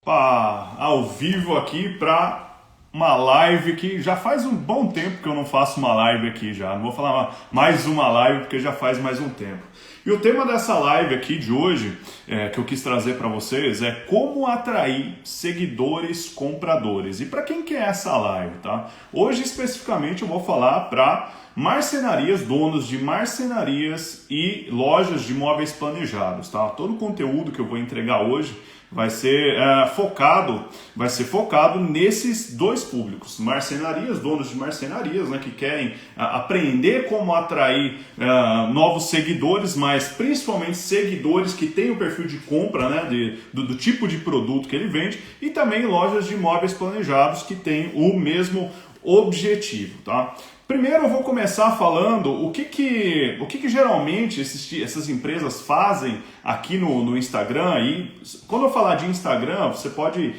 Opa, ao vivo aqui para uma live que já faz um bom tempo que eu não faço uma live aqui já. Não vou falar mais uma live porque já faz mais um tempo. E o tema dessa live aqui de hoje, que eu quis trazer para vocês, é como atrair seguidores compradores. E para quem que é essa live, tá? Hoje especificamente eu vou falar para marcenarias, donos de marcenarias e lojas de móveis planejados, tá? Todo o conteúdo que eu vou entregar hoje vai ser focado nesses dois públicos, marcenarias, donos de marcenarias, né, que querem aprender como atrair novos seguidores, mas principalmente seguidores que têm o perfil de compra, né, do tipo de produto que ele vende, e também lojas de imóveis planejados que têm o mesmo objetivo, tá? Primeiro eu vou começar falando o que geralmente essas empresas fazem aqui no Instagram. E quando eu falar de Instagram, você pode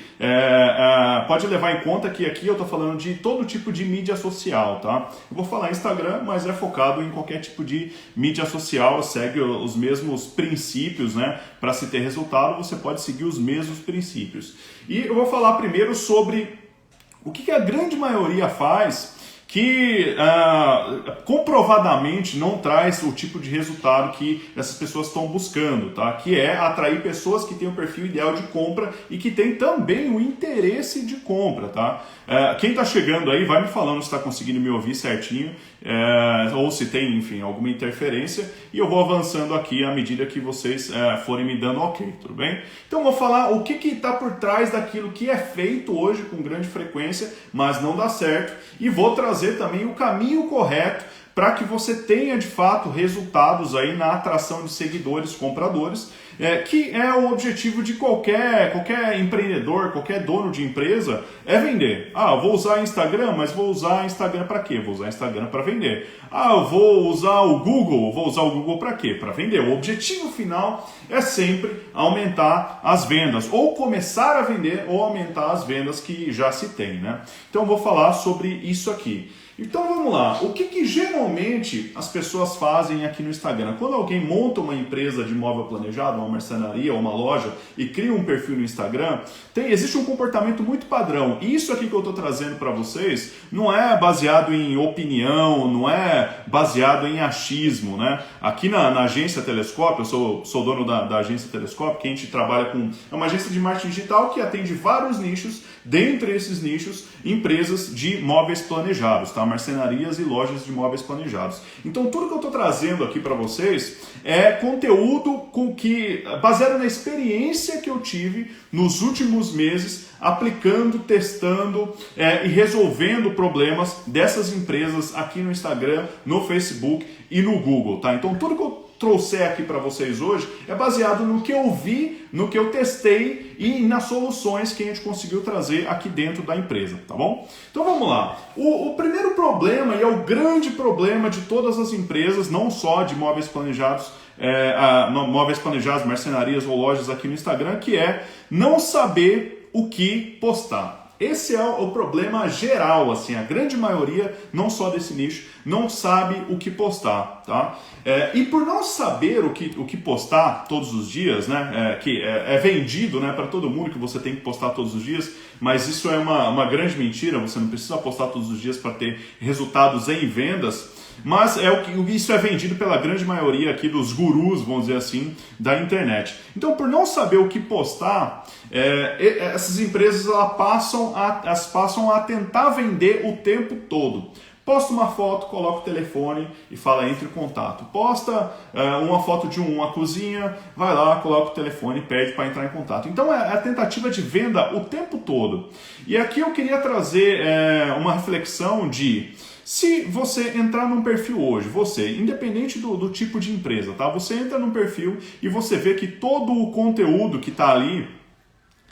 levar em conta que aqui eu estou falando de todo tipo de mídia social, tá? Eu vou falar Instagram, mas é focado em qualquer tipo de mídia social, segue os mesmos princípios, né? Para se ter resultado, você pode seguir os mesmos princípios. E eu vou falar primeiro sobre o que a grande maioria faz que comprovadamente não traz o tipo de resultado que essas pessoas estão buscando, tá? Que é atrair pessoas que têm o perfil ideal de compra e que têm também o interesse de compra, tá? Quem está chegando aí vai me falando se está conseguindo me ouvir certinho, ou se tem, enfim, alguma interferência, e eu vou avançando aqui à medida que vocês forem me dando ok, tudo bem? Então eu vou falar o que está por trás daquilo que é feito hoje com grande frequência, mas não dá certo, e vou trazer também o caminho correto para que você tenha de fato resultados aí na atração de seguidores, compradores, que é o objetivo de qualquer empreendedor, qualquer dono de empresa, é vender. Eu vou usar Instagram, mas vou usar Instagram para quê? Vou usar Instagram para vender. Eu vou usar o Google para quê? Para vender. O objetivo final é sempre aumentar as vendas, ou começar a vender, ou aumentar as vendas que já se tem, né? Então eu vou falar sobre isso aqui. Então vamos lá, o que geralmente as pessoas fazem aqui no Instagram? Quando alguém monta uma empresa de imóvel planejado, uma marcenaria ou uma loja e cria um perfil no Instagram, existe um comportamento muito padrão. E isso aqui que eu estou trazendo para vocês não é baseado em opinião, não é baseado em achismo, né? Aqui na agência Telescópio, eu sou dono da agência Telescópio, que a gente trabalha é uma agência de marketing digital que atende vários nichos, dentre esses nichos, empresas de móveis planejados, tá? Marcenarias e lojas de móveis planejados. Então tudo que eu estou trazendo aqui para vocês é conteúdo baseado na experiência que eu tive nos últimos meses aplicando, testando e resolvendo problemas dessas empresas aqui no Instagram, no Facebook e no Google, tá? Então tudo que eu trouxer aqui para vocês hoje é baseado no que eu vi, no que eu testei e nas soluções que a gente conseguiu trazer aqui dentro da empresa, tá bom? Então vamos lá. O primeiro problema, e é o grande problema de todas as empresas, não só de móveis planejados, marcenarias ou lojas aqui no Instagram, que é não saber o que postar. Esse é o problema geral, assim, a grande maioria, não só desse nicho, não sabe o que postar, tá? E por não saber o que postar todos os dias, né, que é vendido, né, para todo mundo que você tem que postar todos os dias, mas isso é uma grande mentira, você não precisa postar todos os dias para ter resultados em vendas. Mas isso é vendido pela grande maioria aqui dos gurus, vamos dizer assim, da internet. Então, por não saber o que postar, essas empresas elas passam a tentar vender o tempo todo. Posta uma foto, coloca o telefone e fala entre em contato. Posta uma foto de uma cozinha, vai lá, coloca o telefone e pede para entrar em contato. Então é a tentativa de venda o tempo todo. E aqui eu queria trazer uma reflexão de: se você entrar num perfil hoje, independente do tipo de empresa, tá? Você entra num perfil e você vê que todo o conteúdo que está ali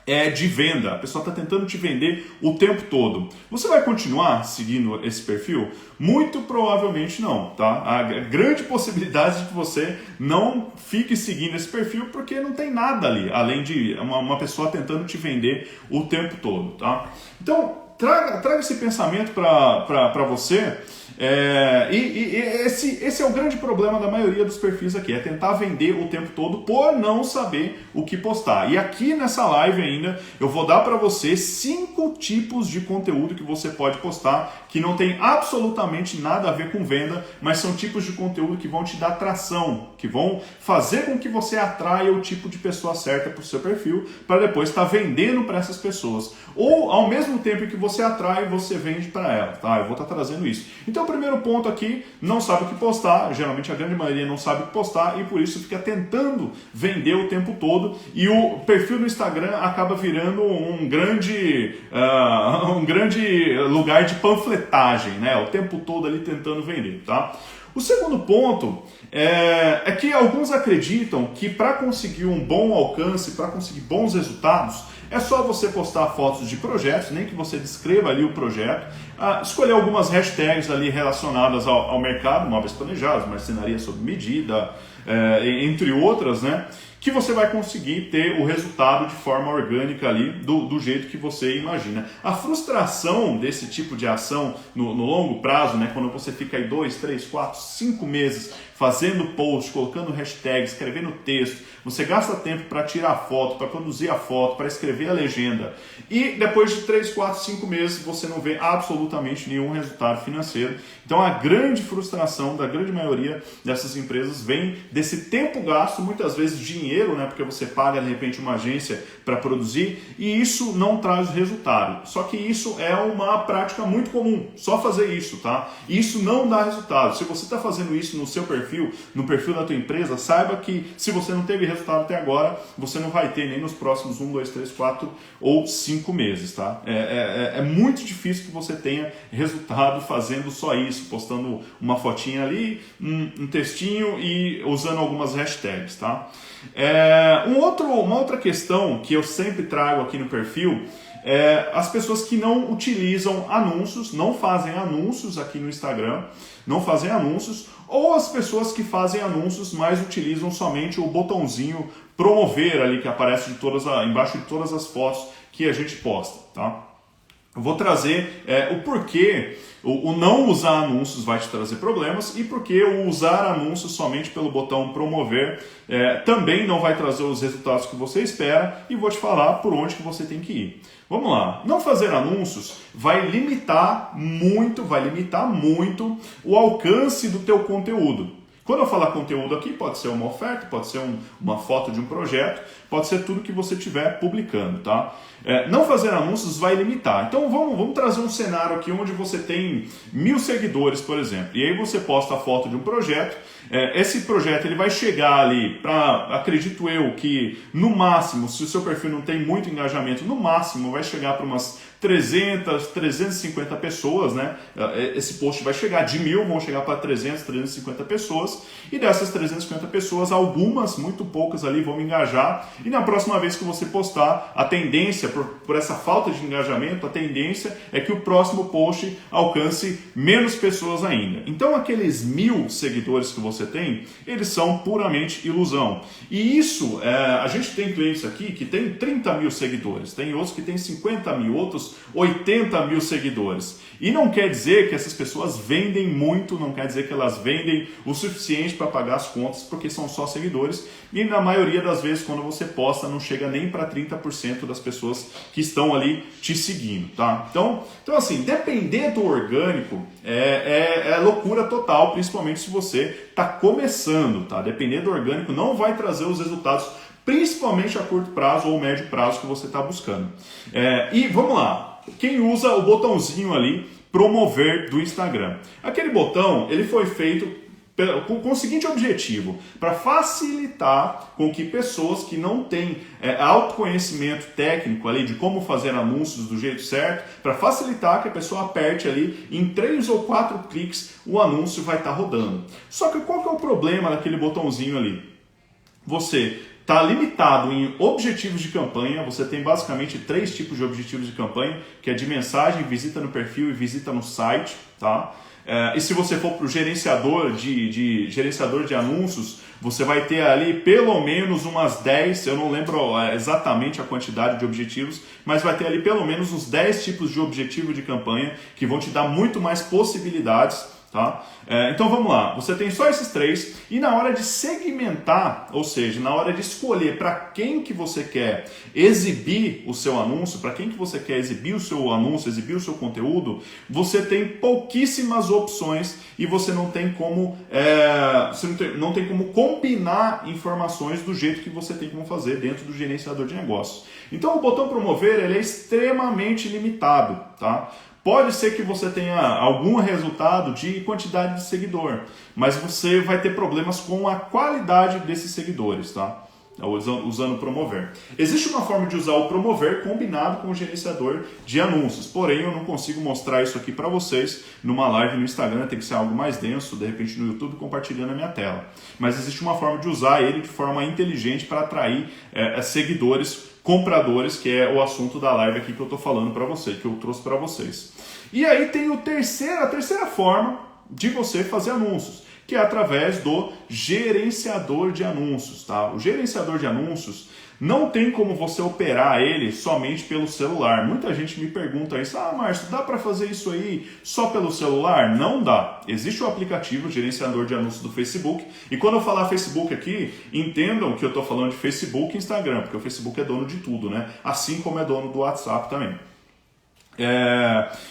é de venda, a pessoa está tentando te vender o tempo todo. Você vai continuar seguindo esse perfil? Muito provavelmente não, tá? Há grande possibilidade de que você não fique seguindo esse perfil porque não tem nada ali, além de uma pessoa tentando te vender o tempo todo, tá? Então, traga esse pensamento para você. Esse é o grande problema da maioria dos perfis aqui, é tentar vender o tempo todo por não saber o que postar. E aqui nessa live ainda eu vou dar para você 5 tipos de conteúdo que você pode postar que não tem absolutamente nada a ver com venda, mas são tipos de conteúdo que vão te dar tração, que vão fazer com que você atraia o tipo de pessoa certa para o seu perfil, para depois estar vendendo para essas pessoas. Ou ao mesmo tempo que você atrai, você vende para ela, tá? Eu vou estar trazendo isso. Então o primeiro ponto aqui, não sabe o que postar, geralmente a grande maioria não sabe o que postar e por isso fica tentando vender o tempo todo e o perfil do Instagram acaba virando um grande lugar de panfletagem, né? O tempo todo ali tentando vender, tá? O segundo ponto é que alguns acreditam que para conseguir um bom alcance, para conseguir bons resultados, é só você postar fotos de projetos, nem que você descreva ali o projeto, escolher algumas hashtags ali relacionadas ao mercado, móveis planejados, marcenaria sob medida, entre outras, né? Que você vai conseguir ter o resultado de forma orgânica ali, do jeito que você imagina. A frustração desse tipo de ação no longo prazo, né, quando você fica aí 2, 3, 4, 5 meses fazendo post, colocando hashtag, escrevendo texto, você gasta tempo para tirar foto, para produzir a foto, para escrever a legenda e depois de 3, 4, 5 meses você não vê absolutamente nenhum resultado financeiro. Então a grande frustração da grande maioria dessas empresas vem desse tempo gasto, muitas vezes dinheiro, né, porque você paga de repente uma agência para produzir e isso não traz resultado. Só que isso é uma prática muito comum, só fazer isso, tá? Isso não dá resultado. Se você está fazendo isso no seu perfil, no perfil da tua empresa, saiba que se você não teve resultado até agora, você não vai ter nem nos próximos 1, 2, 3, 4 ou 5 meses, tá? É muito difícil que você tenha resultado fazendo só isso, postando uma fotinha ali, um textinho e usando algumas hashtags, tá? Uma outra questão que eu sempre trago aqui no perfil as pessoas que não utilizam anúncios, não fazem anúncios aqui no Instagram, não fazem anúncios, ou as pessoas que fazem anúncios, mas utilizam somente o botãozinho promover ali que aparece embaixo de todas as fotos que a gente posta, tá? Eu vou trazer o porquê o não usar anúncios vai te trazer problemas e porque o usar anúncios somente pelo botão promover também não vai trazer os resultados que você espera e vou te falar por onde que você tem que ir. Vamos lá, não fazer anúncios vai limitar muito o alcance do teu conteúdo. Quando eu falar conteúdo aqui, pode ser uma oferta, pode ser uma foto de um projeto, pode ser tudo que você estiver publicando, tá? Não fazer anúncios vai limitar. Então vamos trazer um cenário aqui onde você tem 1000 seguidores, por exemplo, e aí você posta a foto de um projeto. Esse projeto ele vai chegar ali para, acredito eu, que no máximo, se o seu perfil não tem muito engajamento, no máximo vai chegar para umas 300, 350 pessoas, né? Esse post vai chegar de 1000, vão chegar para 300, 350 pessoas, e dessas 350 pessoas, algumas, muito poucas ali vão engajar, e na próxima vez que você postar, a tendência, por essa falta de engajamento, a tendência é que o próximo post alcance menos pessoas ainda. Então aqueles 1000 seguidores que você tem, eles são puramente ilusão. E isso, a gente tem clientes aqui que tem 30 mil seguidores, tem outros que tem 50 mil, outros 80 mil seguidores. E não quer dizer que essas pessoas vendem muito, não quer dizer que elas vendem o suficiente para pagar as contas, porque são só seguidores. E na maioria das vezes, quando você posta, não chega nem para 30% das pessoas que estão ali te seguindo, tá? Então assim, depender do orgânico é loucura total, principalmente se você está começando, tá? Depender do orgânico não vai trazer os resultados, principalmente a curto prazo ou médio prazo que você está buscando. E vamos lá, quem usa o botãozinho ali, promover do Instagram. Aquele botão, ele foi feito com o seguinte objetivo, para facilitar com que pessoas que não têm autoconhecimento técnico ali de como fazer anúncios do jeito certo, para facilitar que a pessoa aperte ali, em 3 ou 4 cliques o anúncio vai estar rodando. Só que qual que é o problema daquele botãozinho ali? Você está limitado em objetivos de campanha, você tem basicamente 3 tipos de objetivos de campanha, que é de mensagem, visita no perfil e visita no site, tá? E se você for para o gerenciador de anúncios, você vai ter ali pelo menos umas 10, eu não lembro exatamente a quantidade de objetivos, mas vai ter ali pelo menos uns 10 tipos de objetivo de campanha que vão te dar muito mais possibilidades. Tá? Então vamos lá, você tem só esses 3 e na hora de segmentar, ou seja, na hora de escolher para quem que você quer exibir o seu anúncio, para quem que você quer exibir o seu anúncio, exibir o seu conteúdo, você tem pouquíssimas opções e você não tem como, não tem como combinar informações do jeito que você tem como fazer dentro do gerenciador de negócios. Então o botão promover ele é extremamente limitado, tá? Pode ser que você tenha algum resultado de quantidade de seguidor, mas você vai ter problemas com a qualidade desses seguidores, tá? Usando o promover. Existe uma forma de usar o promover combinado com o gerenciador de anúncios, porém eu não consigo mostrar isso aqui para vocês numa live no Instagram, tem que ser algo mais denso, de repente no YouTube compartilhando a minha tela. Mas existe uma forma de usar ele de forma inteligente para atrair seguidores, compradores, que é o assunto da live aqui que eu estou falando para vocês, que eu trouxe para vocês. E aí tem a terceira forma de você fazer anúncios, que é através do gerenciador de anúncios. Tá? O gerenciador de anúncios não tem como você operar ele somente pelo celular. Muita gente me pergunta isso, Márcio, dá para fazer isso aí só pelo celular? Não dá. Existe o aplicativo gerenciador de anúncios do Facebook, e quando eu falar Facebook aqui, entendam que eu estou falando de Facebook e Instagram, porque o Facebook é dono de tudo, né? Assim como é dono do WhatsApp também.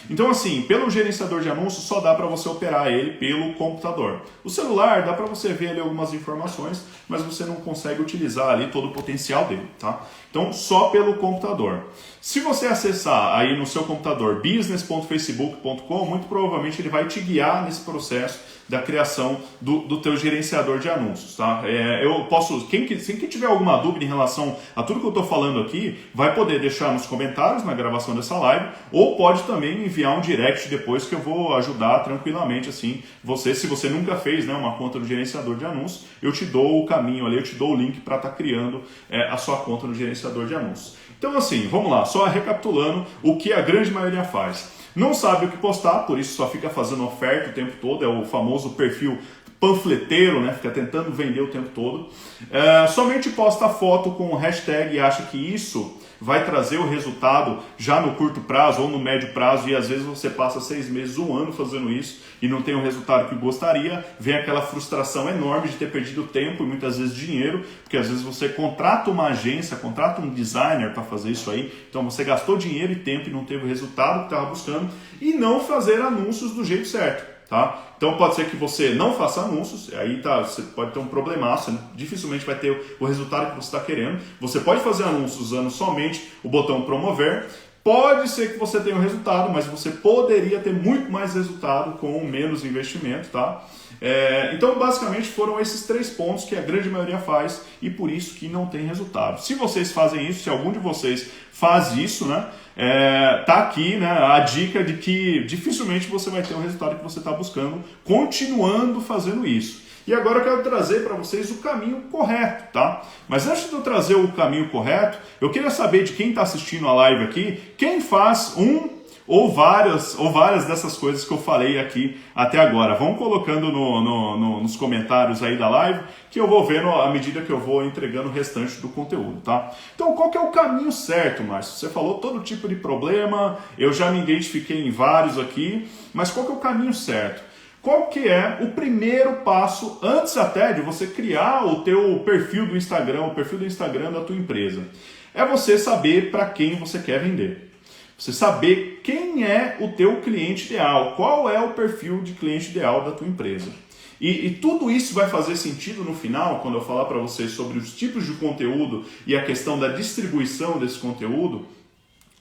Então assim, pelo gerenciador de anúncios só dá para você operar ele pelo computador. O celular dá para você ver ali algumas informações, mas você não consegue utilizar ali todo o potencial dele, tá? Então só pelo computador. Se você acessar aí no seu computador business.facebook.com, muito provavelmente ele vai te guiar nesse processo da criação do teu gerenciador de anúncios, tá? Eu posso, quem tiver alguma dúvida em relação a tudo que eu estou falando aqui, vai poder deixar nos comentários na gravação dessa live, ou pode também enviar um direct depois que eu vou ajudar tranquilamente, assim, você, se você nunca fez, né, uma conta no gerenciador de anúncios, eu te dou o caminho ali, eu te dou o link para estar criando a sua conta no gerenciador de anúncios. Então assim, vamos lá, só recapitulando o que a grande maioria faz. Não sabe o que postar, por isso só fica fazendo oferta o tempo todo, é o famoso perfil panfleteiro, né? Fica tentando vender o tempo todo. Somente posta foto com hashtag e acha que isso vai trazer o resultado já no curto prazo ou no médio prazo, e às vezes você passa 6 meses, 1 ano fazendo isso e não tem o resultado que gostaria, vem aquela frustração enorme de ter perdido tempo e muitas vezes dinheiro, porque às vezes você contrata uma agência, contrata um designer para fazer isso aí, então você gastou dinheiro e tempo e não teve o resultado que estava buscando, e não fazer anúncios do jeito certo. Tá? Então pode ser que você não faça anúncios, aí você pode ter um problemaço, né? Dificilmente vai ter o resultado que você está querendo. Você pode fazer anúncios usando somente o botão promover. Pode ser que você tenha um resultado, mas você poderia ter muito mais resultado com menos investimento, tá? Então basicamente foram esses 3 pontos que a grande maioria faz e por isso que não tem resultado. Se vocês fazem isso, se algum de vocês faz isso, né? Tá aqui, né, a dica de que dificilmente você vai ter o resultado que você está buscando continuando fazendo isso. E agora eu quero trazer para vocês o caminho correto, tá? Mas antes de eu trazer o caminho correto, eu queria saber de quem está assistindo a live aqui, quem faz ou várias dessas coisas que eu falei aqui até agora. Vão colocando nos comentários aí da live, que eu vou vendo à medida que eu vou entregando o restante do conteúdo, tá? Então, qual que é o caminho certo, Márcio? Você falou todo tipo de problema, eu já me identifiquei em vários aqui, mas qual que é o caminho certo? Qual que é o primeiro passo, antes até de você criar o teu perfil do Instagram, o perfil do Instagram da tua empresa? É você saber para quem você quer vender. Você saber quem é o teu cliente ideal, qual é o perfil de cliente ideal da tua empresa. E tudo isso vai fazer sentido no final, quando eu falar para vocês sobre os tipos de conteúdo e a questão da distribuição desse conteúdo.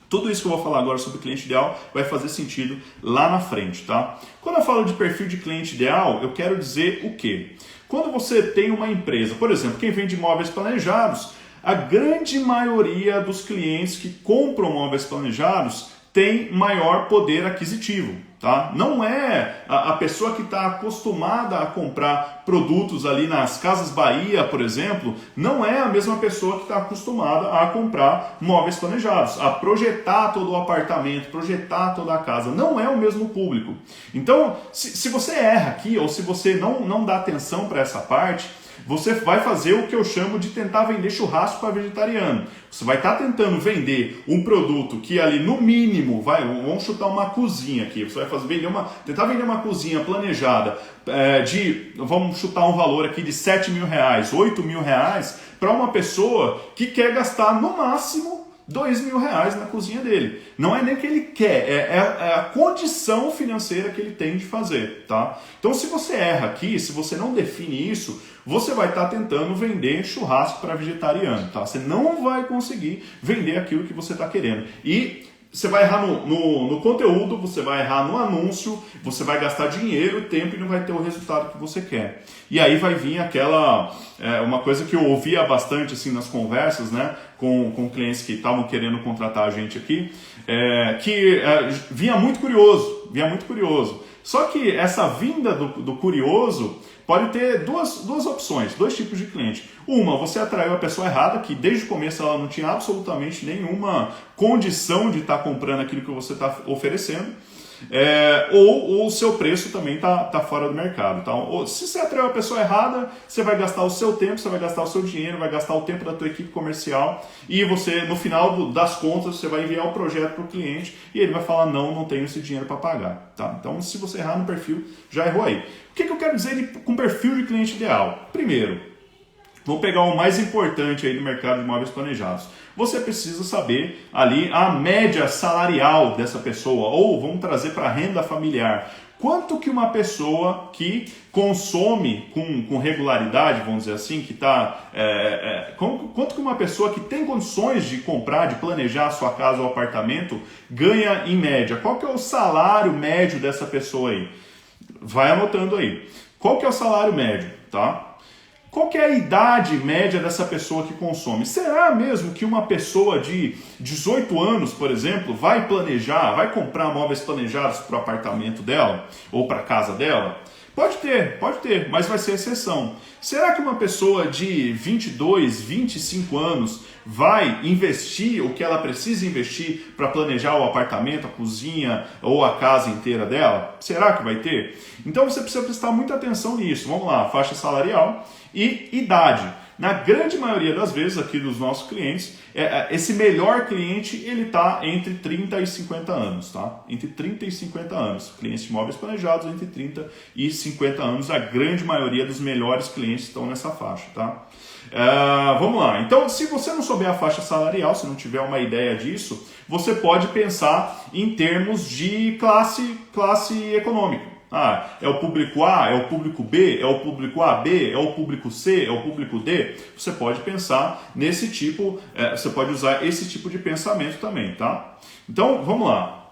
Tudo isso que eu vou falar agora sobre cliente ideal vai fazer sentido lá na frente, tá? Quando eu falo de perfil de cliente ideal, eu quero dizer o quê? Quando você tem uma empresa, por exemplo, quem vende móveis planejados, a grande maioria dos clientes que compram móveis planejados tem maior poder aquisitivo. Tá? Não é a pessoa que está acostumada a comprar produtos ali nas Casas Bahia, por exemplo, não é a mesma pessoa que está acostumada a comprar móveis planejados, a projetar todo o apartamento, projetar toda a casa. Não é o mesmo público. Então, se você erra aqui, ou se você não dá atenção para essa parte, você vai fazer o que eu chamo de tentar vender churrasco para vegetariano. Você vai estar tentando vender um produto que ali no mínimo, vamos chutar uma cozinha aqui, você vai tentar vender uma cozinha planejada vamos chutar um valor aqui de R$7.000, R$8.000 para uma pessoa que quer gastar no máximo R$2.000 na cozinha dele. Não é nem que ele quer, é a condição financeira que ele tem de fazer, tá? Então, se você erra aqui, se você não define isso, você vai estar tentando vender churrasco para vegetariano, tá? Você não vai conseguir vender aquilo que você está querendo. E você vai errar no conteúdo, você vai errar no anúncio, você vai gastar dinheiro, tempo e não vai ter o resultado que você quer. E aí vai vir uma coisa que eu ouvia bastante assim nas conversas, né, com clientes que estavam querendo contratar a gente aqui, vinha muito curioso. Só que essa vinda do curioso pode ter duas opções, dois tipos de cliente. Uma, você atraiu a pessoa errada, que desde o começo ela não tinha absolutamente nenhuma condição de estar comprando aquilo que você está oferecendo, ou o seu preço também está fora do mercado. Então, se você atraiu a pessoa errada, você vai gastar o seu tempo, você vai gastar o seu dinheiro, vai gastar o tempo da tua equipe comercial e você, no final das contas, você vai enviar o projeto para o cliente e ele vai falar, não tenho esse dinheiro para pagar. Tá? Então, se você errar no perfil, já errou aí. O que eu quero dizer com perfil de cliente ideal? Primeiro, vou pegar o mais importante aí do mercado de imóveis planejados. Você precisa saber ali a média salarial dessa pessoa, ou vamos trazer para a renda familiar. Quanto que uma pessoa que consome com regularidade, vamos dizer assim, quanto que uma pessoa que tem condições de comprar, de planejar a sua casa ou apartamento, ganha em média? Qual que é o salário médio dessa pessoa aí? Vai anotando aí. Qual que é o salário médio, tá? Qual que é a idade média dessa pessoa que consome? Será mesmo que uma pessoa de 18 anos, por exemplo, vai comprar móveis planejados para o apartamento dela ou para a casa dela? Pode ter, mas vai ser exceção. Será que uma pessoa de 22, 25 anos vai investir o que ela precisa investir para planejar o apartamento, a cozinha ou a casa inteira dela? Será que vai ter? Então você precisa prestar muita atenção nisso. Vamos lá, faixa salarial e idade. Na grande maioria das vezes aqui dos nossos clientes, esse melhor cliente ele está entre 30 e 50 anos, tá? Entre 30 e 50 anos. Clientes de imóveis planejados entre 30 e 50 anos. A grande maioria dos melhores clientes estão nessa faixa, tá? Vamos lá. Então, se você não souber a faixa salarial, se não tiver uma ideia disso, você pode pensar em termos de classe econômica. É o público A, é o público B, é o público AB, é o público C, é o público D. Você pode pensar nesse tipo, você pode usar esse tipo de pensamento também, tá? Então, vamos lá.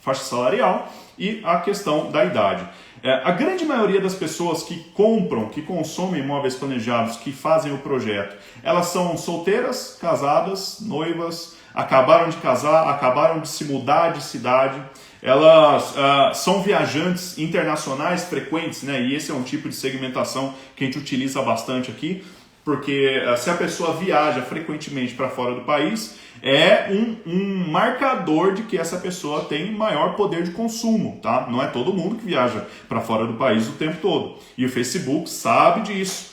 Faixa salarial e a questão da idade. A grande maioria das pessoas que compram, que consomem imóveis planejados, que fazem o projeto, elas são solteiras, casadas, noivas, acabaram de casar, acabaram de se mudar de cidade. Elas são viajantes internacionais frequentes, né? E esse é um tipo de segmentação que a gente utiliza bastante aqui, porque se a pessoa viaja frequentemente para fora do país, é um marcador de que essa pessoa tem maior poder de consumo, tá? Não é todo mundo que viaja para fora do país o tempo todo. E o Facebook sabe disso.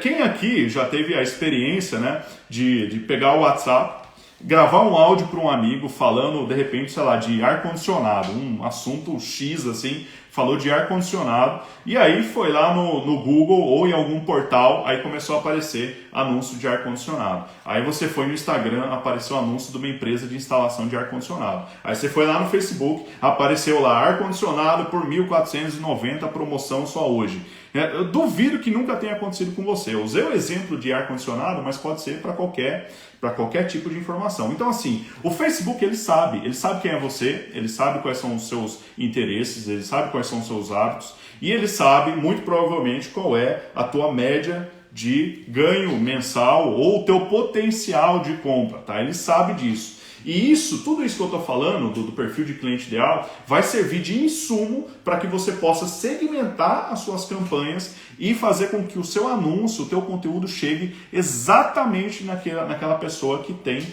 Quem aqui já teve a experiência, né, de pegar o WhatsApp, gravar um áudio para um amigo falando, de repente, sei lá, de ar-condicionado, um assunto X assim, falou de ar-condicionado, e aí foi lá no Google ou em algum portal, aí começou a aparecer anúncio de ar-condicionado. Aí você foi no Instagram, apareceu anúncio de uma empresa de instalação de ar-condicionado. Aí você foi lá no Facebook, apareceu lá ar-condicionado por R$ 1.490, promoção só hoje. Eu duvido que nunca tenha acontecido com você. Eu usei o exemplo de ar-condicionado, mas pode ser para qualquer tipo de informação. Então, assim, o Facebook ele sabe quem é você, ele sabe quais são os seus interesses, ele sabe quais são os seus hábitos e ele sabe, muito provavelmente, qual é a tua média de ganho mensal ou o teu potencial de compra, tá? Ele sabe disso. E isso, tudo isso que eu estou falando do perfil de cliente ideal, vai servir de insumo para que você possa segmentar as suas campanhas e fazer com que o seu anúncio, o teu conteúdo chegue exatamente naquela pessoa que tem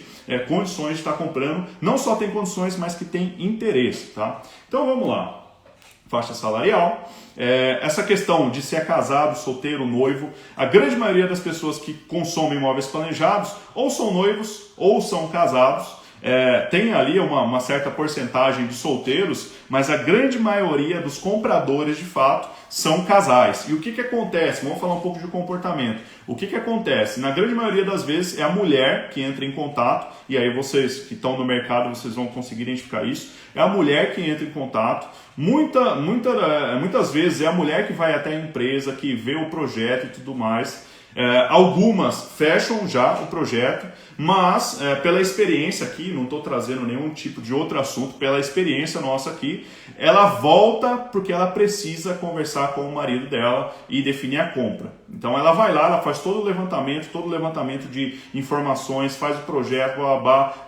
condições de estar comprando, não só tem condições, mas que tem interesse, tá? Então vamos lá. Faixa salarial, essa questão de se é casado, solteiro, noivo, a grande maioria das pessoas que consomem imóveis planejados ou são noivos ou são casados, tem ali uma certa porcentagem de solteiros, mas a grande maioria dos compradores de fato são casais. E o que acontece? Vamos falar um pouco de comportamento. O que acontece? Na grande maioria das vezes é a mulher que entra em contato, e aí vocês que estão no mercado, vocês vão conseguir identificar isso, é a mulher que entra em contato. Muitas vezes é a mulher que vai até a empresa, que vê o projeto e tudo mais. Algumas fecham já o projeto, mas pela experiência aqui, não estou trazendo nenhum tipo de outro assunto, pela experiência nossa aqui, ela volta porque ela precisa conversar com o marido dela e definir a compra. Então ela vai lá, ela faz todo o levantamento de informações, faz o projeto,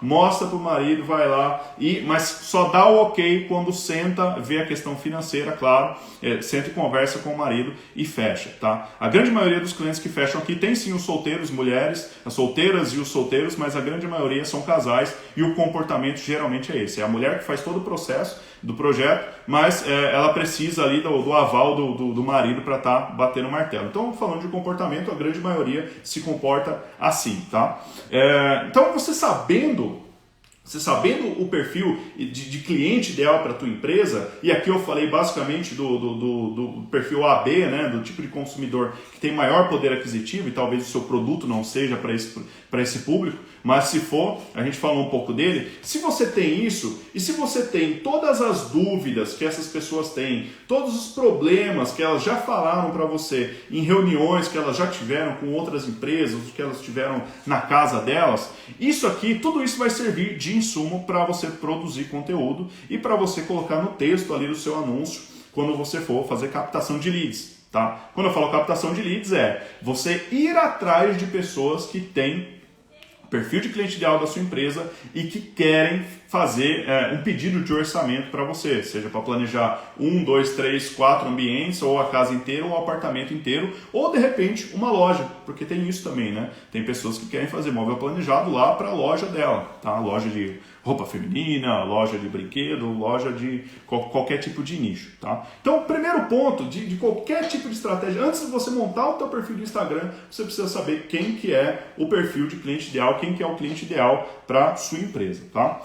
mostra para o marido, vai lá, mas só dá o ok quando senta, vê a questão financeira, claro, senta e conversa com o marido e fecha, tá? A grande maioria dos clientes que fecham aqui tem sim os solteiros, mulheres, as solteiras e os solteiros, mas a grande maioria são casais e o comportamento geralmente é esse. É a mulher que faz todo o processo do projeto, mas ela precisa ali do aval do marido para estar batendo o martelo. Então, falando de comportamento, a grande maioria se comporta assim, tá? Então, você sabendo o perfil de cliente ideal para a tua empresa, e aqui eu falei basicamente do perfil AB, né, do tipo de consumidor que tem maior poder aquisitivo, e talvez o seu produto não seja para esse público, mas se for, a gente falou um pouco dele. Se você tem isso, e se você tem todas as dúvidas que essas pessoas têm, todos os problemas que elas já falaram para você em reuniões que elas já tiveram com outras empresas, que elas tiveram na casa delas, tudo isso vai servir de insumo para você produzir conteúdo e para você colocar no texto ali do seu anúncio quando você for fazer captação de leads, tá? Quando eu falo captação de leads você ir atrás de pessoas que têm perfil de cliente ideal da sua empresa e que querem fazer um pedido de orçamento para você, seja para planejar 1, 2, 3, 4 ambientes, ou a casa inteira, ou o apartamento inteiro, ou de repente uma loja, porque tem isso também, né? Tem pessoas que querem fazer móvel planejado lá para a loja dela, tá? Loja de roupa feminina, loja de brinquedo, loja de qualquer tipo de nicho, tá? Então, o primeiro ponto de qualquer tipo de estratégia, antes de você montar o teu perfil do Instagram, você precisa saber quem que é o perfil de cliente ideal, quem que é o cliente ideal para sua empresa, tá?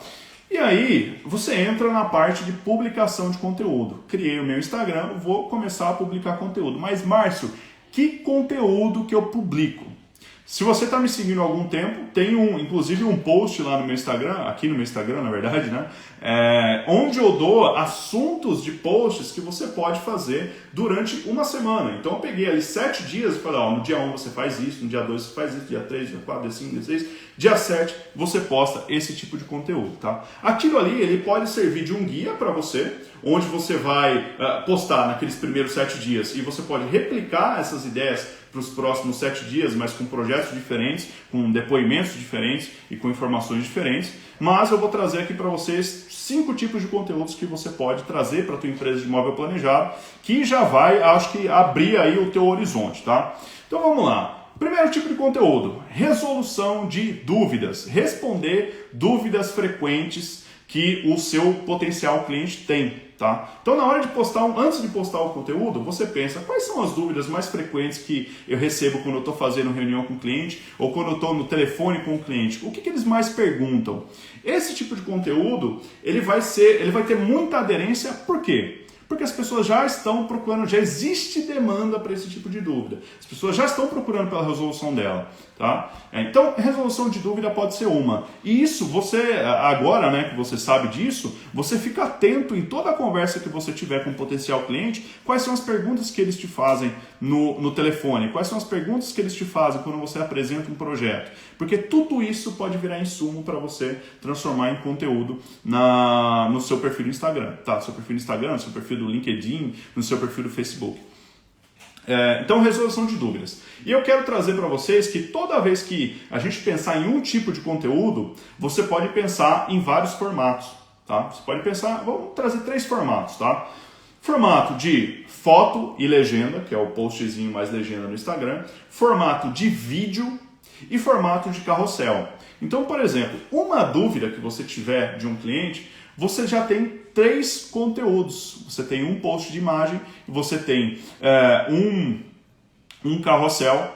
E aí, você entra na parte de publicação de conteúdo. Criei o meu Instagram, vou começar a publicar conteúdo. Mas, Márcio, que conteúdo que eu publico? Se você está me seguindo há algum tempo, tem inclusive um post lá no meu Instagram, aqui no meu Instagram, na verdade, né? Onde eu dou assuntos de posts que você pode fazer durante uma semana. Então eu peguei ali 7 dias e falei, no dia 1 você faz isso, no dia 2 você faz isso, dia 3, dia 4, dia 5, dia 6, dia 7 você posta esse tipo de conteúdo, tá? Aquilo ali, ele pode servir de um guia para você, onde você vai postar naqueles primeiros 7 dias e você pode replicar essas ideias para os próximos 7 dias, mas com projetos diferentes, com depoimentos diferentes e com informações diferentes. Mas eu vou trazer aqui para vocês 5 tipos de conteúdos que você pode trazer para a tua empresa de imóvel planejado, que já vai, acho que, abrir aí o teu horizonte, tá? Então vamos lá. Primeiro tipo de conteúdo, resolução de dúvidas, responder dúvidas frequentes que o seu potencial cliente tem. Tá? Então, na hora de postar, antes de postar o conteúdo, você pensa quais são as dúvidas mais frequentes que eu recebo quando eu estou fazendo reunião com o cliente ou quando eu estou no telefone com o cliente. O que eles mais perguntam? Esse tipo de conteúdo ele vai ter muita aderência. Por quê? Porque as pessoas já estão procurando, já existe demanda para esse tipo de dúvida. As pessoas já estão procurando pela resolução dela. Tá? Então, resolução de dúvida pode ser uma. E isso, você, agora, né, que você sabe disso, você fica atento em toda a conversa que você tiver com um potencial cliente, quais são as perguntas que eles te fazem no telefone, quais são as perguntas que eles te fazem quando você apresenta um projeto. Porque tudo isso pode virar insumo para você transformar em conteúdo no seu perfil do Instagram. Tá? No seu perfil do Instagram, no seu perfil do LinkedIn, no seu perfil do Facebook. Então, resolução de dúvidas. E eu quero trazer para vocês que toda vez que a gente pensar em um tipo de conteúdo, você pode pensar em vários formatos, tá? Você pode pensar, vamos trazer 3 formatos, tá? Formato de foto e legenda, que é o postzinho mais legenda no Instagram, formato de vídeo e formato de carrossel. Então, por exemplo, uma dúvida que você tiver de um cliente, você já tem 3 conteúdos. Você tem um post de imagem, você tem um carrossel,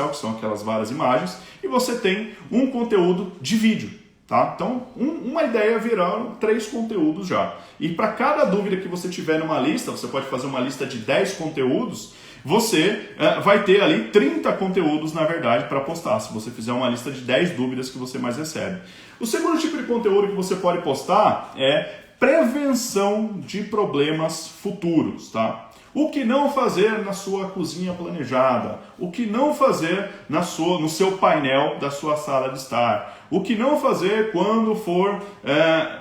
que são aquelas várias imagens, e você tem um conteúdo de vídeo. Tá? Então, uma ideia viraram 3 conteúdos já. E para cada dúvida que você tiver numa lista, você pode fazer uma lista de 10 conteúdos, você vai ter ali 30 conteúdos, na verdade, para postar, se você fizer uma lista de 10 dúvidas que você mais recebe. O segundo tipo de conteúdo que você pode postar é prevenção de problemas futuros, tá? O que não fazer na sua cozinha planejada, o que não fazer no seu painel da sua sala de estar, o que não fazer quando for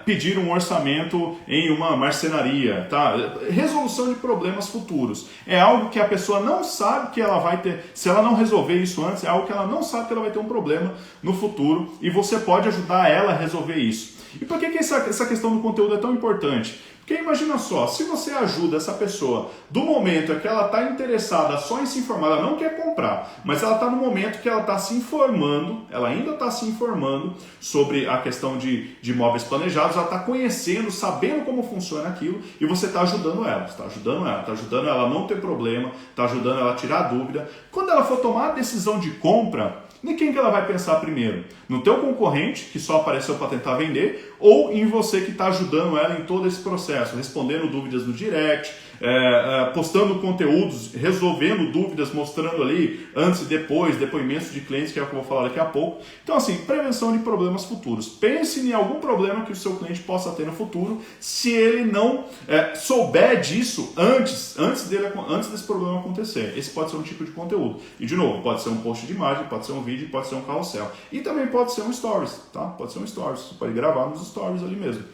pedir um orçamento em uma marcenaria, tá? Resolução de problemas futuros. É algo que a pessoa não sabe que ela vai ter, se ela não resolver isso antes, é algo que ela não sabe que ela vai ter um problema no futuro e você pode ajudar ela a resolver isso. E por que essa questão do conteúdo é tão importante? Porque imagina só, se você ajuda essa pessoa do momento em que ela está interessada só em se informar, ela não quer comprar, mas ela está no momento que ela está se informando, ela ainda está se informando sobre a questão de imóveis planejados, ela está conhecendo, sabendo como funciona aquilo e você está ajudando ela, está ajudando ela a não ter problema, está ajudando ela a tirar a dúvida. Quando ela for tomar a decisão de compra, em quem que ela vai pensar primeiro? No teu concorrente, que só apareceu para tentar vender, ou em você que está ajudando ela em todo esse processo, respondendo dúvidas no direct, postando conteúdos, resolvendo dúvidas, mostrando ali antes e depois, depoimentos de clientes, que é o que eu vou falar daqui a pouco. Então assim, prevenção de problemas futuros. Pense em algum problema que o seu cliente possa ter no futuro, se ele não souber disso antes desse problema acontecer. Esse pode ser um tipo de conteúdo. E de novo, pode ser um post de imagem, pode ser um vídeo, pode ser um carrossel. E também pode ser um stories, tá? Pode ser um stories. Você pode gravar nos stories ali mesmo.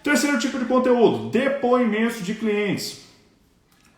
Terceiro tipo de conteúdo, depoimentos de clientes.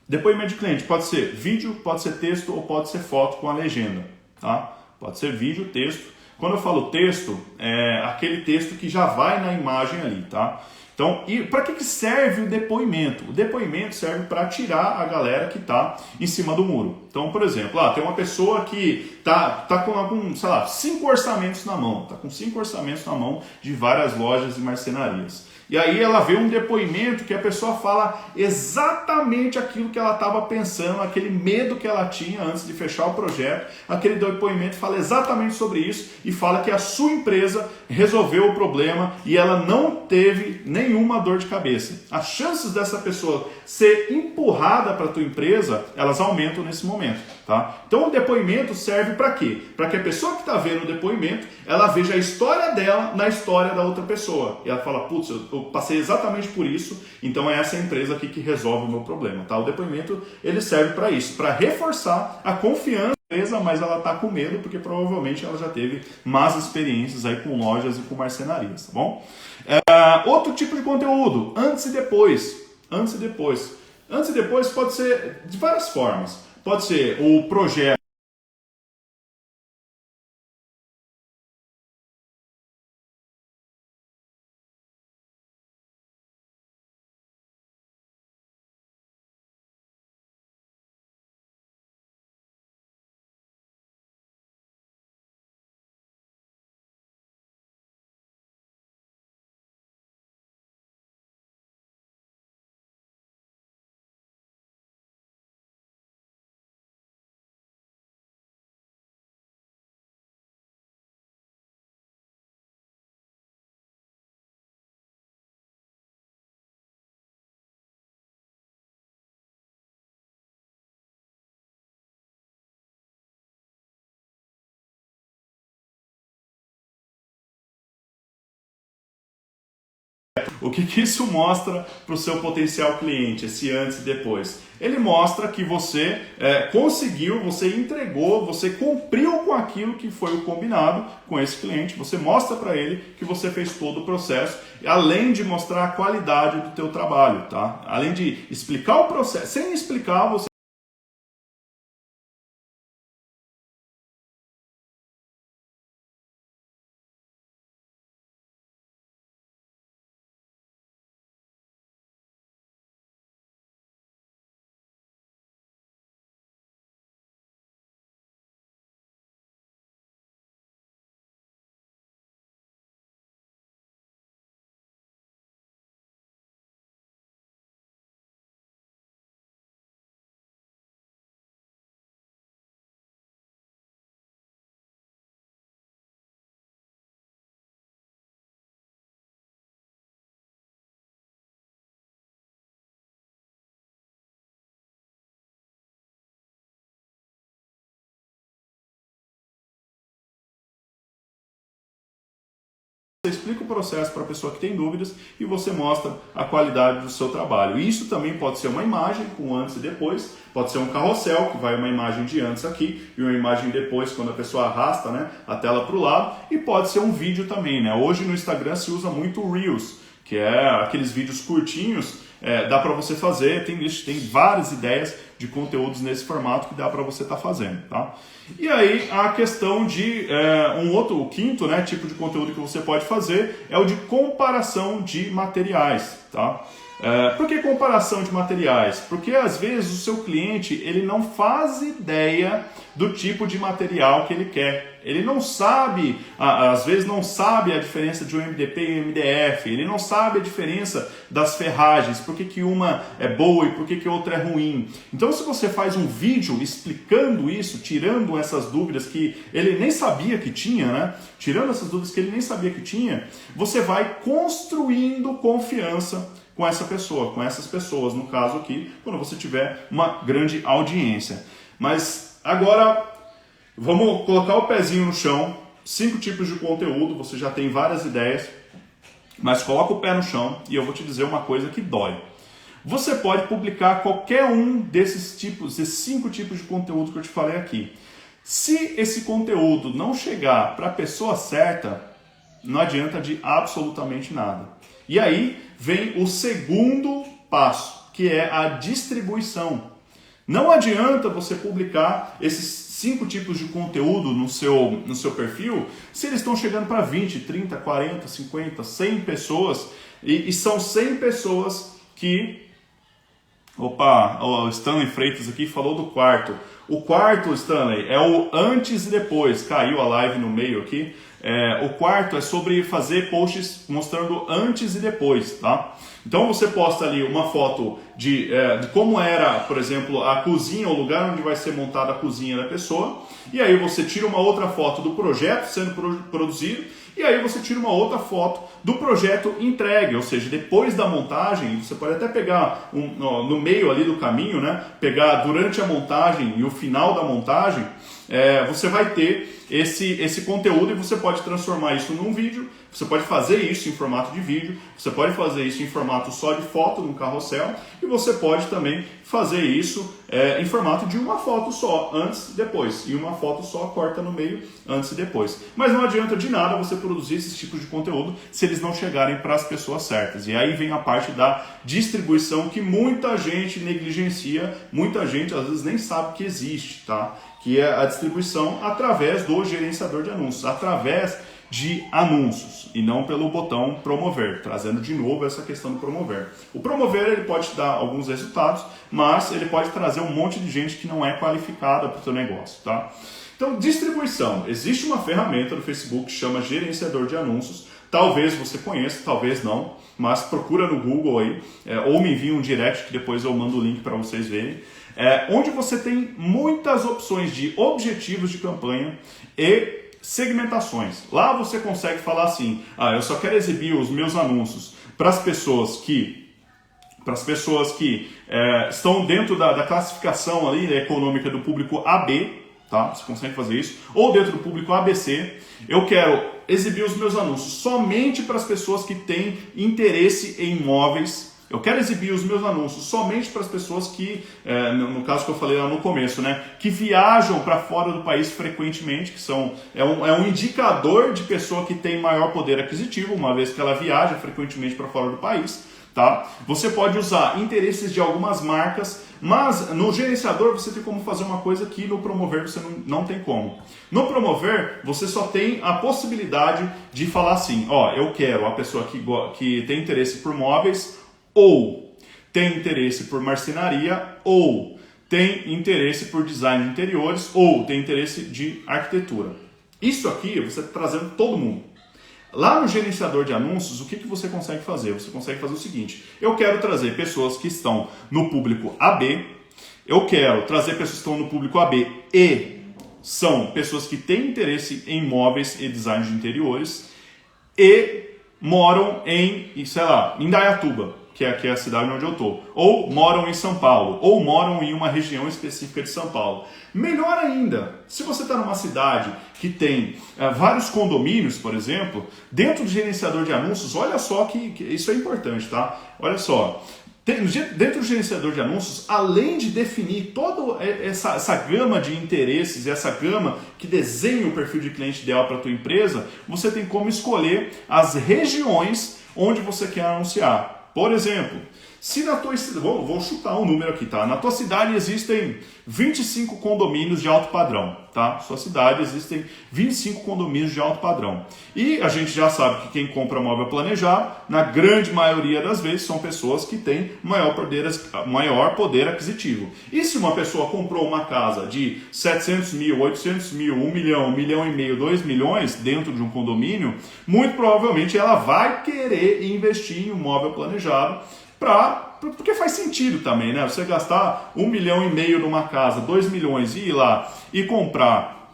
Depoimento de cliente pode ser vídeo, pode ser texto ou pode ser foto com a legenda. Tá? Pode ser vídeo, texto. Quando eu falo texto, é aquele texto que já vai na imagem ali. Tá? Então, e para que serve o depoimento? O depoimento serve para tirar a galera que está em cima do muro. Então, por exemplo, tem uma pessoa que tá com, sei lá, 5 orçamentos na mão. Está com 5 orçamentos na mão de várias lojas e marcenarias. E aí ela vê um depoimento que a pessoa fala exatamente aquilo que ela estava pensando, aquele medo que ela tinha antes de fechar o projeto. Aquele depoimento fala exatamente sobre isso e fala que a sua empresa resolveu o problema e ela não teve nenhuma dor de cabeça. As chances dessa pessoa ser empurrada para a tua empresa, elas aumentam nesse momento. Tá? Então o depoimento serve para quê? Para que a pessoa que está vendo o depoimento, ela veja a história dela na história da outra pessoa. E ela fala, putz, eu passei exatamente por isso, então é essa empresa aqui que resolve o meu problema. Tá? O depoimento ele serve para isso, para reforçar a confiança da empresa, mas ela está com medo porque provavelmente ela já teve más experiências aí com lojas e com marcenarias. Tá bom? Outro tipo de conteúdo, antes e depois. Antes e depois. Antes e depois pode ser de várias formas. Pode ser o projeto. O que isso mostra para o seu potencial cliente, esse antes e depois? Ele mostra que você conseguiu, você entregou, você cumpriu com aquilo que foi o combinado com esse cliente. Você mostra para ele que você fez todo o processo, além de mostrar a qualidade do teu trabalho, tá? Além de explicar o processo, sem explicar, você Você explica o processo para a pessoa que tem dúvidas e você mostra a qualidade do seu trabalho. Isso também pode ser uma imagem com antes e depois, pode ser um carrossel, que vai uma imagem de antes aqui e uma imagem depois quando a pessoa arrasta, né, a tela para o lado, e pode ser um vídeo também, né? Hoje no Instagram se usa muito o Reels, que é aqueles vídeos curtinhos, dá para você fazer, tem várias ideias de conteúdos nesse formato que dá para você estar fazendo, tá? E aí a questão de o quinto, né, tipo de conteúdo que você pode fazer é o de comparação de materiais, tá? Por que comparação de materiais? Porque às vezes o seu cliente ele não faz ideia do tipo de material que ele quer. Ele não sabe, às vezes não sabe a diferença de um MDP e um MDF, ele não sabe a diferença das ferragens, por que uma é boa e por que outra é ruim. Então se você faz um vídeo explicando isso, tirando essas dúvidas que ele nem sabia que tinha, né? Tirando essas dúvidas que ele nem sabia que tinha, você vai construindo confiança com essa pessoa, com essas pessoas, no caso aqui, quando você tiver uma grande audiência. Mas agora, vamos colocar o pezinho no chão, 5 tipos de conteúdo, você já tem várias ideias, mas coloca o pé no chão e eu vou te dizer uma coisa que dói. Você pode publicar qualquer um desses 5 tipos de conteúdo que eu te falei aqui. Se esse conteúdo não chegar para a pessoa certa, não adianta de absolutamente nada. E aí vem o segundo passo, que é a distribuição. Não adianta você publicar esses 5 tipos de conteúdo no seu perfil se eles estão chegando para 20, 30, 40, 50, 100 pessoas e são 100 pessoas que... Opa, o Stanley Freitas aqui falou do quarto. O quarto, Stanley, é o antes e depois. Caiu a live no meio aqui. O quarto é sobre fazer posts mostrando antes e depois, tá? Então você posta ali uma foto de como era, por exemplo, a cozinha, o lugar onde vai ser montada a cozinha da pessoa, e aí você tira uma outra foto do projeto sendo produzido, e aí você tira uma outra foto do projeto entregue, ou seja, depois da montagem, você pode até pegar no meio ali do caminho, né? Pegar durante a montagem e o final da montagem, você vai ter esse conteúdo e você pode transformar isso num vídeo, você pode fazer isso em formato de vídeo, você pode fazer isso em formato só de foto, num carrossel, e você pode também fazer isso em formato de uma foto só, antes e depois, e uma foto só corta no meio, antes e depois. Mas não adianta de nada você produzir esses tipos de conteúdo se eles não chegarem para as pessoas certas. E aí vem a parte da distribuição que muita gente negligencia, muita gente às vezes nem sabe que existe, tá? Que é a distribuição através do gerenciador de anúncios, através de anúncios e não pelo botão promover, trazendo de novo essa questão do promover. O promover ele pode te dar alguns resultados, mas ele pode trazer um monte de gente que não é qualificada para o seu negócio, tá? Então, distribuição. Existe uma ferramenta no Facebook que chama gerenciador de anúncios. Talvez você conheça, talvez não, mas procura no Google aí, ou me envia um direct que depois eu mando o link para vocês verem. Onde você tem muitas opções de objetivos de campanha e segmentações. Lá você consegue falar assim, eu só quero exibir os meus anúncios para as pessoas que estão dentro da classificação ali, econômica do público AB, tá? Você consegue fazer isso, ou dentro do público ABC. Eu quero exibir os meus anúncios somente para as pessoas que têm interesse em imóveis. Eu quero exibir os meus anúncios somente para as pessoas que, no caso que eu falei lá no começo, né, que viajam para fora do país frequentemente, que é um indicador de pessoa que tem maior poder aquisitivo, uma vez que ela viaja frequentemente para fora do país. Tá? Você pode usar interesses de algumas marcas, mas no gerenciador você tem como fazer uma coisa que no promover você não tem como. No promover você só tem a possibilidade de falar assim, eu quero a pessoa que tem interesse por móveis, ou tem interesse por marcenaria, ou tem interesse por design de interiores, ou tem interesse de arquitetura. Isso aqui você está trazendo todo mundo. Lá no gerenciador de anúncios, o que você consegue fazer? Você consegue fazer o seguinte, eu quero trazer pessoas que estão no público AB, eu quero trazer pessoas que estão no público AB e são pessoas que têm interesse em móveis e design de interiores e moram em Indaiatuba. que é a cidade onde eu estou, ou moram em São Paulo, ou moram em uma região específica de São Paulo. Melhor ainda, se você está numa cidade que tem vários condomínios, por exemplo, dentro do gerenciador de anúncios, olha só que isso é importante, tá? Olha só. Dentro do gerenciador de anúncios, além de definir toda essa gama de interesses, essa gama que desenha o perfil de cliente ideal para a tua empresa, você tem como escolher as regiões onde você quer anunciar. Por exemplo, se na tua cidade, vou chutar um número aqui, tá? Na tua cidade existem 25 condomínios de alto padrão, tá? Sua cidade existem 25 condomínios de alto padrão. E a gente já sabe que quem compra móvel planejado, na grande maioria das vezes, são pessoas que têm maior poder aquisitivo. E se uma pessoa comprou uma casa de 700 mil, 800 mil, 1 milhão, 1 milhão e meio, 2 milhões dentro de um condomínio, muito provavelmente ela vai querer investir em um móvel planejado porque faz sentido também, né? Você gastar 1 milhão e meio numa casa, 2 milhões e ir lá e comprar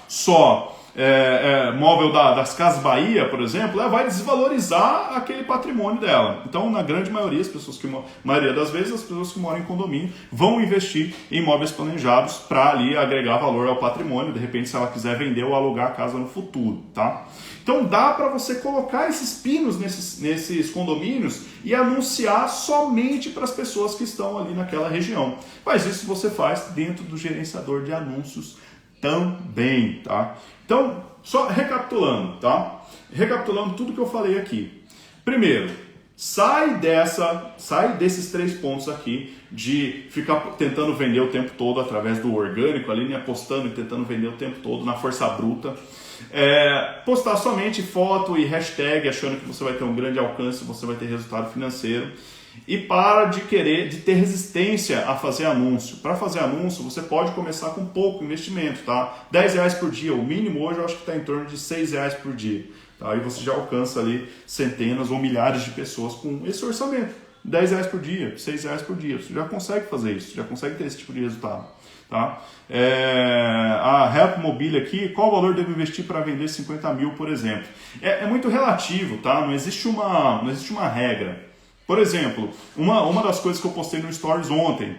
só móvel das Casas Bahia, por exemplo, vai desvalorizar aquele patrimônio dela. Então, na grande maioria, maioria das vezes, as pessoas que moram em condomínio vão investir em móveis planejados para ali agregar valor ao patrimônio, de repente, se ela quiser vender ou alugar a casa no futuro, tá? Então dá para você colocar esses pinos nesses condomínios e anunciar somente para as pessoas que estão ali naquela região. Mas isso você faz dentro do gerenciador de anúncios também, tá? Então, só recapitulando, tá? Recapitulando tudo que eu falei aqui. Primeiro, sai desses 3 pontos aqui de ficar tentando vender o tempo todo através do orgânico, ali, né, apostando e tentando vender o tempo todo na força bruta. Postar somente foto e hashtag achando que você vai ter um grande alcance, você vai ter resultado financeiro. E para de ter resistência a fazer anúncio. Para fazer anúncio, você pode começar com pouco investimento, tá? R$10 por dia, o mínimo hoje eu acho que está em torno de R$6 por dia. Tá? Aí você já alcança ali centenas ou milhares de pessoas com esse orçamento. R$10 por dia, R$6 por dia. Você já consegue fazer isso, já consegue ter esse tipo de resultado. Tá? A Help Mobile aqui, qual valor devo investir para vender 50 mil, por exemplo? É muito relativo, tá? Não existe uma regra. Por exemplo, uma das coisas que eu postei no Stories ontem,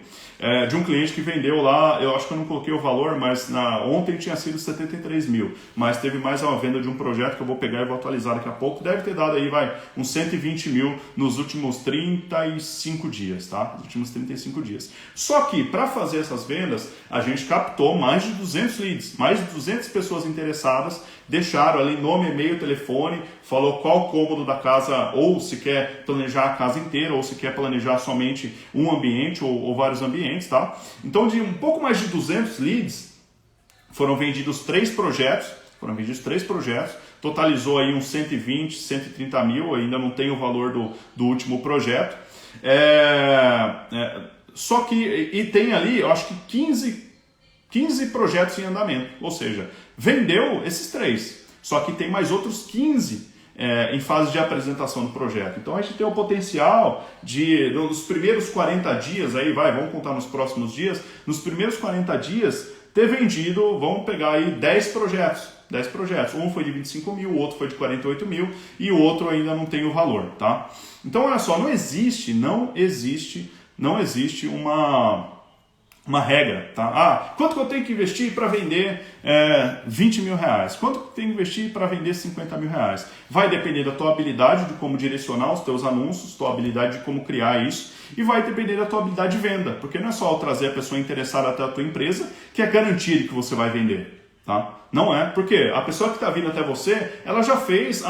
de um cliente que vendeu lá, eu acho que eu não coloquei o valor, mas ontem tinha sido 73 mil, mas teve mais uma venda de um projeto que eu vou pegar e vou atualizar daqui a pouco, deve ter dado aí, uns 120 mil nos últimos 35 dias, tá? Nos últimos 35 dias. Só que, para fazer essas vendas, a gente captou mais de 200 leads, mais de 200 pessoas interessadas, deixaram ali nome, e-mail, telefone, falou qual cômodo da casa, ou se quer planejar a casa inteira, ou se quer planejar somente um ambiente ou vários ambientes, tá? Então, de um pouco mais de 200 leads, foram vendidos 3 projetos, totalizou aí uns 120, 130 mil, ainda não tem o valor do último projeto. Só que, e tem ali, eu acho que 15 projetos em andamento, ou seja, vendeu esses 3, só que tem mais outros 15 em fase de apresentação do projeto. Então a gente tem o potencial de, nos primeiros 40 dias, vamos contar nos próximos dias, nos primeiros 40 dias ter vendido, vamos pegar aí 10 projetos. Um foi de 25 mil, o outro foi de 48 mil e o outro ainda não tem o valor, tá? Então olha só, não existe uma regra, tá? Quanto que eu tenho que investir para vender 20 mil reais? Quanto que eu tenho que investir para vender 50 mil reais? Vai depender da tua habilidade de como direcionar os teus anúncios, tua habilidade de como criar isso, e vai depender da tua habilidade de venda, porque não é só trazer a pessoa interessada até a tua empresa que é garantia de que você vai vender. Tá? Não é, porque a pessoa que está vindo até você, ela já fez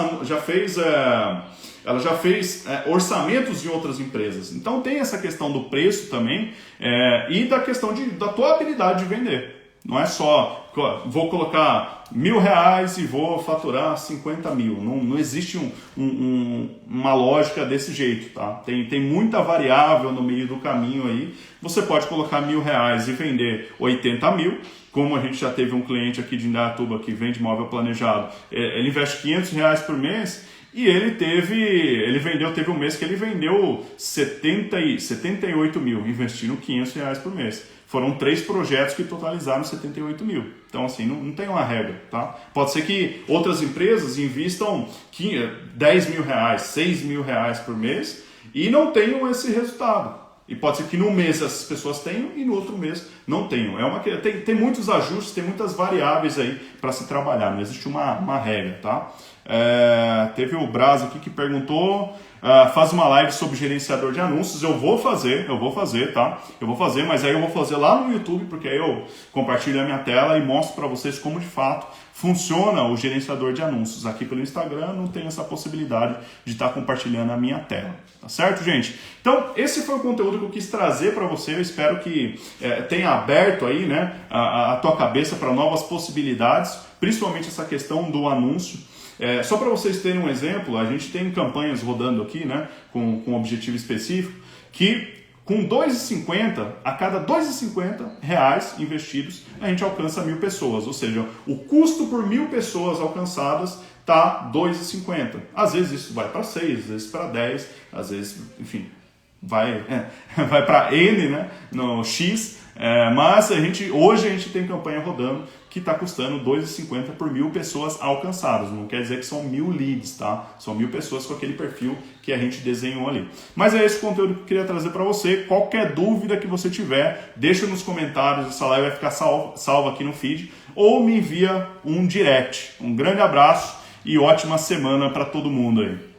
orçamentos em outras empresas. Então tem essa questão do preço também e da questão da tua habilidade de vender. Não é só, vou colocar R$1.000 e vou faturar 50 mil. Não existe uma lógica desse jeito, tá? Tem muita variável no meio do caminho aí. Você pode colocar R$1.000 e vender 80 mil. Como a gente já teve um cliente aqui de Indaiatuba que vende móvel planejado, ele investe R$500 por mês E ele vendeu, teve um mês que ele vendeu 78 mil, investindo R$500 por mês. Foram 3 projetos que totalizaram 78 mil. Então, assim, não tem uma regra, tá? Pode ser que outras empresas invistam 10 mil reais, 6 mil reais por mês e não tenham esse resultado. E pode ser que num mês essas pessoas tenham e no outro mês não tenham. Tem muitos ajustes, tem muitas variáveis aí para se trabalhar, não existe uma regra, tá? Teve o Braz aqui que perguntou, faz uma live sobre gerenciador de anúncios. Eu vou fazer, tá? Eu vou fazer, mas aí eu vou fazer lá no YouTube, porque aí eu compartilho a minha tela e mostro para vocês como de fato funciona o gerenciador de anúncios. Aqui pelo Instagram não tem essa possibilidade de estar compartilhando a minha tela, tá certo, gente? Então, esse foi o conteúdo que eu quis trazer para você. Eu espero que tenha aberto aí, né, a tua cabeça para novas possibilidades, principalmente essa questão do anúncio. Só para vocês terem um exemplo, a gente tem campanhas rodando aqui, né, com um objetivo específico, que com R$2,50, a cada R$2,50 investidos, a gente alcança 1.000 pessoas. Ou seja, o custo por 1.000 pessoas alcançadas está R$2,50. Às vezes isso vai para 6, às vezes para 10, às vezes, enfim, vai para N, né, no X. Mas hoje a gente tem campanha rodando que está custando R$2,50 por 1.000 pessoas alcançadas. Não quer dizer que são 1.000 leads, tá? São 1.000 pessoas com aquele perfil que a gente desenhou ali. Mas é esse conteúdo que eu queria trazer para você. Qualquer dúvida que você tiver, deixa nos comentários. Essa live vai ficar salva aqui no feed. Ou me envia um direct. Um grande abraço e ótima semana para todo mundo aí.